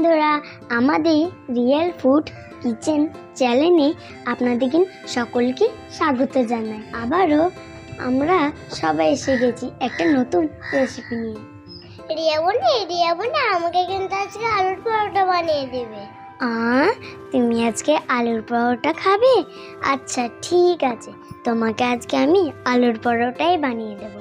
বন্ধুরা, আমাদের real food kitchen চ্যানেলে আপনাদেরকে সকলকে স্বাগত জানাই। আবারও আমরা সবাই এসে গেছি একটা নতুন রেসিপি নিয়ে। রিয়া বোন আমাকে কিন্তু আজকে আলুর পরোটা বানিয়ে দেবে। তুমি আজকে আলুর পরোটা খাবে? আচ্ছা ঠিক আছে, তোমাকে আজকে আমি আলুর পরোটাই বানিয়ে দেবো।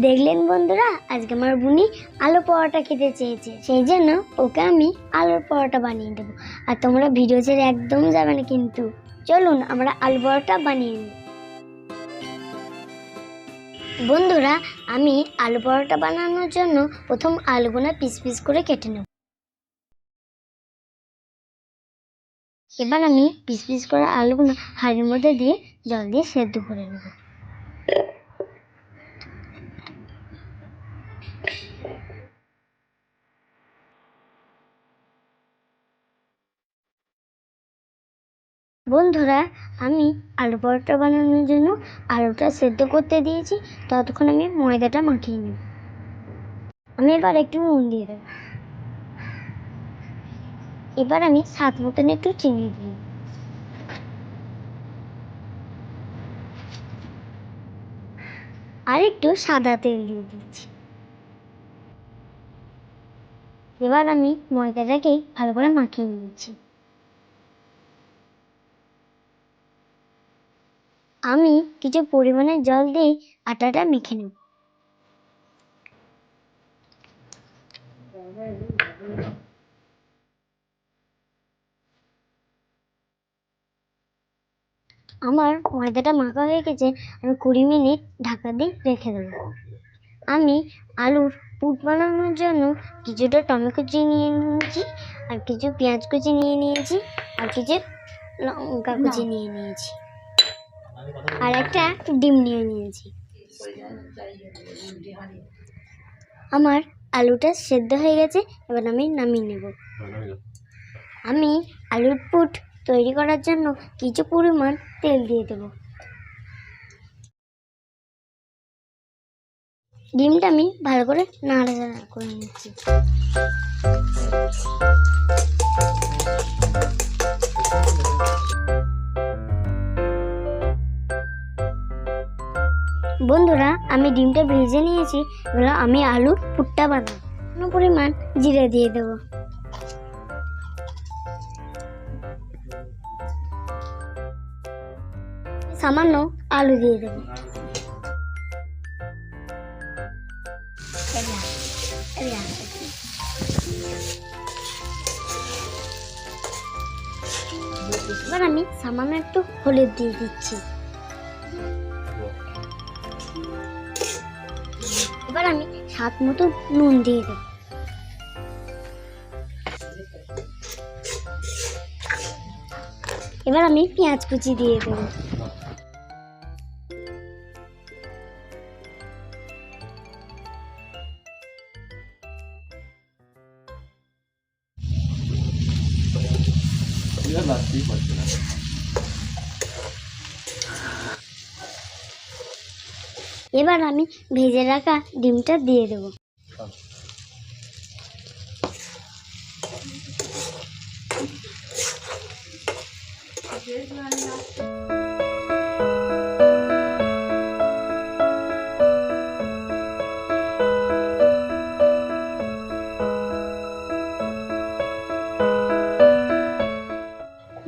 দেখলেন বন্ধুরা, আজকে আমার বুনি আলু পরোটা খেতে চেয়েছে, সেই জন্য ওকে আমি আলুর পরোটা বানিয়ে দেবো। আর তোমরা ভিডিও ছেড়ে একদম যাবে না কিন্তু। চলুন আমরা আলু পরোটা বানিয়ে নিই। বন্ধুরা, আমি আলু পরোটা বানানোর জন্য প্রথম আলুগুলো পিস পিস করে কেটে নেব। এবার আমি পিস পিস করে আলুগুলো হাঁড়ির মধ্যে দিয়ে জল দিয়ে সেদ্ধ করে নেব। বন্ধুরা, আমি আলু পরোটা বানানোর জন্য আলুটা সেদ্ধ করতে দিয়েছি, ততক্ষণ আমি ময়দাটা মাখিয়ে নিই। আমি এবার একটু নুন দিয়ে দেব। এবার আমি স্বাদ মতন একটু চিনি দিই। আর একটু সাদা তেল দিয়ে দিচ্ছি। এবার আমি ময়দাটাকে ভালো করে মাখিয়ে নিচ্ছি। আমি কিছু পরিমাণে জল দিয়ে আটাটা মেখে নেব। আমার ময়দাটা মাখা হয়ে গেছে, আমি 20 মিনিট ঢাকা দিয়ে রেখে দেবো। আমি আলুর পুর বানানোর জন্য কিছুটা টমেটো কুচি নিয়ে নিয়েছি, আর কিছু পেঁয়াজ কুচি নিয়ে নিয়েছি, আর কিছু লঙ্কা কুচি নিয়ে নিয়েছি, আর একটা ডিম নিয়ে নিয়েছি। আমার আলুটা সেদ্ধ হয়ে গেছে, এবার আমি নামিয়ে নেব। আমি আলুর পুর তৈরি করার জন্য কিছু পরিমাণ তেল দিয়ে দেব। ডিমটা আমি ভালো করে নাড়াচাড়া করে নিচ্ছি। বন্ধুরা, আমি ডিমটা ভেজে নিয়েছি, এবার আমি আলুর পুরটা বানাবো। কোনো পরিমাণ জিরে দিয়ে দেব। সামান্য আলু দিয়ে দেব। এবার আমি সামান্য একটু হলুদ দিয়ে দিচ্ছি। এবার আমি স্বাদ মতো নুন দিয়ে দেব। এবার আমি পেঁয়াজ কুচি দিয়ে দেব। এবার আমি ভেজে রাখা ডিমটা দিয়ে দেব।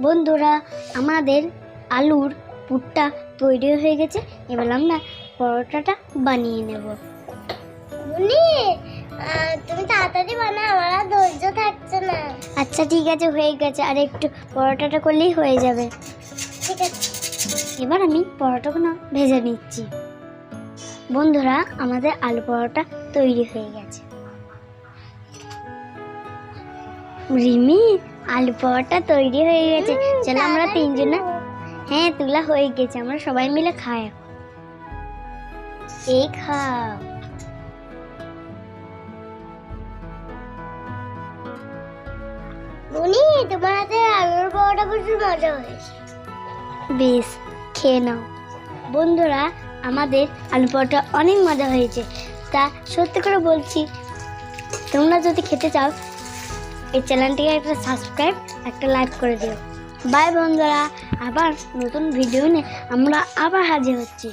বন্ধুরা, আমাদের আলুর পুরটা তৈরি হয়ে গেছে, এবার আমরা পরোটাটা বানিয়ে নেব। তুমি তাড়াতাড়ি বানাও, আমার আর ধৈর্য থাকছে না। আচ্ছা ঠিক আছে, হয়ে গেছে, আর একটু পরোটাটা করলেই হয়ে যাবে। ঠিক আছে, এবার আমি পরোটাগুলো ভেজে নিচ্ছি। বন্ধুরা, আমাদের আলু পরোটা তৈরি হয়ে গেছে। রিমি, আলু পরোটা তৈরি হয়ে গেছে, চলো আমরা তিনজনে। হ্যাঁ, তুলা হয়ে গেছে, আমরা সবাই মিলে খাই। এই খাও। বুনি, তোমার হাতে আলুর পরোটা প্রচুর মজা হয়েছে। বেশ, খেয়ে নাও। বন্ধুরা, আমাদের আলু পরোটা অনেক মজা হয়েছে, তা সত্যি করে বলছি, তোমরা যদি খেতে চাও এই চ্যানেলটিকে একটা সাবস্ক্রাইব, একটা লাইক করে দিও। বাই বন্ধুরা, আবার নতুন ভিডিও নিয়ে আমরা আবার হাজির হচ্ছি।